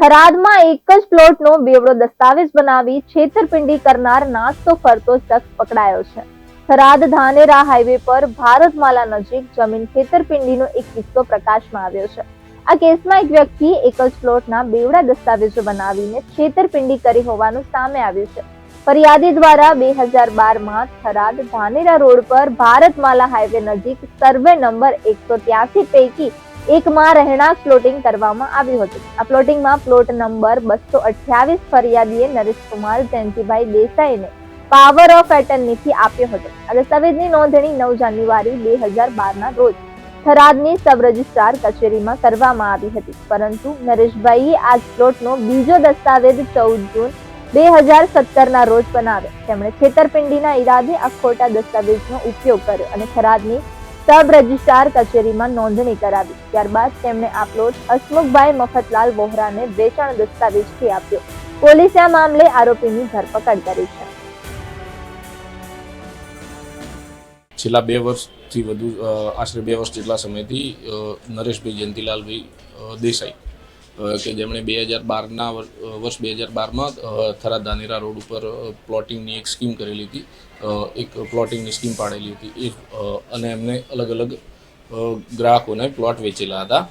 થરાદમાં એક જ પ્લોટનો બેવડો દસ્તાવેજ બનાવી છેતરપિંડી કરનાર નાસ્તો ફરતો શખ્સ પકડાયો છે. થરાદ ધાનેરા હાઈવે પર ભારતમાલા નજીક જમીન છેતરપિંડીનો એક કિસ્સો પ્રકાશમાં આવ્યો છે. આ કેસમાં એક વ્યક્તિ એક જ પ્લોટના બેવડા દસ્તાવેજો બનાવીને છેતરપિંડી કરી હોવાનું સામે આવ્યું છે. ફરિયાદી દ્વારા 2012માં થરાદ ધાનેરા રોડ પર ભારતમાલા હાઈવે નજીક સર્વે નંબર 183 પૈકી એકમાં રહેણાંક પ્લોટિંગ કરવામાં આવ્યું હતું. આ પ્લોટિંગમાં પ્લોટ નંબર 228 ફરિયાદીએ નરેશકુમાર જયંતિભાઈ દેસાઈને પાવર ઓફ એટર્નીથી આપ્યો હતો. આ દસ્તાવેજની નોંધણી 9 જાન્યુઆરી 2012ના રોજ થરાદની સબ રજિસ્ટ્રાર કચેરીમાં કરવામાં આવી હતી, પરંતુ નરેશભાઈએ આ પ્લોટનો બીજો દસ્તાવેજ 14 જૂન 2017ના રોજ બનાવ્યો. તેમણે છેતરપિંડીના ઈરાદે આ ખોટા દસ્તાવેજનો ઉપયોગ કર્યો અને થરાદની સબ રજિસ્ટ્રાર કચેરીમાં નોંધણી કરાવી. ત્યારબાદ તેમણે આ પ્લોટ હસમુખભાઈ મફતલાલ વોહરાને વેચાણ દસ્તાવેજથી આપ્યો. પોલીસે આ મામલે આરોપીની ધરપકડ કરી છે. છેલ્લા 2 વર્ષથી વધુ આશરે 2 વર્ષ જેટલા સમયથી નરેશભાઈ જયંતિલાલભાઈ દેસાઈ કે જેમણે 2012માં થરાદ ધાનેરા રોડ ઉપર પ્લોટિંગની એક સ્કીમ કરેલી હતી, એક પ્લોટિંગની સ્કીમ પાડેલી હતી અને એમને અલગ અલગ ગ્રાહકોને પ્લોટ વેચેલા હતા.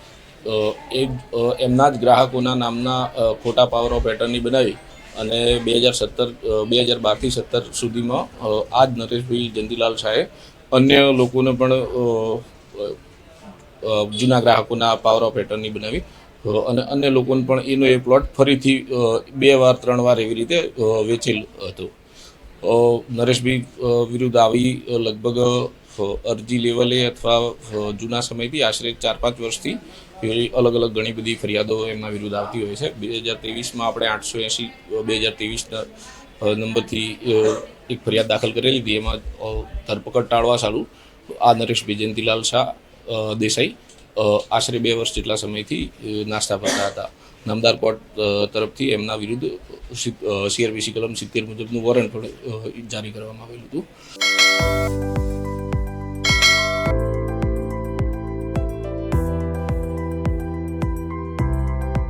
એમના જ ગ્રાહકોના નામના ખોટા પાવર ઓફ એટર્ની બનાવી અને 2012થી 17 સુધીમાં આ જ નરેશભાઈ જયંતિલાલ શાહે અન્ય લોકોને પણ જૂના ગ્રાહકોના પાવર ઓફ એટર્ની બનાવી અને અન્ય લોકોને પણ એનો એ પ્લોટ ફરીથી 2 વાર 3 વાર એવી રીતે વેચેલ હતો. નરેશભાઈ વિરુદ્ધ આવી લગભગ અરજી લેવલે અથવા જૂના સમયથી આશરે 4-5 વર્ષથી અલગ અલગ ઘણી બધી ફરિયાદો એમના વિરુદ્ધ આવતી હોય છે. 2023માં આપણે 880/2023 નંબરથી એક ફરિયાદ દાખલ કરેલી હતી. એમાં ધરપકડ ટાળવા સારું આ નરેશભાઈ જયંતિલાલ શાહ દેસાઈ આશરે 2 વર્ષ જેટલા સમયથી નાસ્તા ફરતા હતા. નામદાર કોર્ટ તરફથી એમના વિરુદ્ધ CRPC કલમ 70 મુજબનું વોરંટ પણ જારી કરવામાં આવેલું હતું.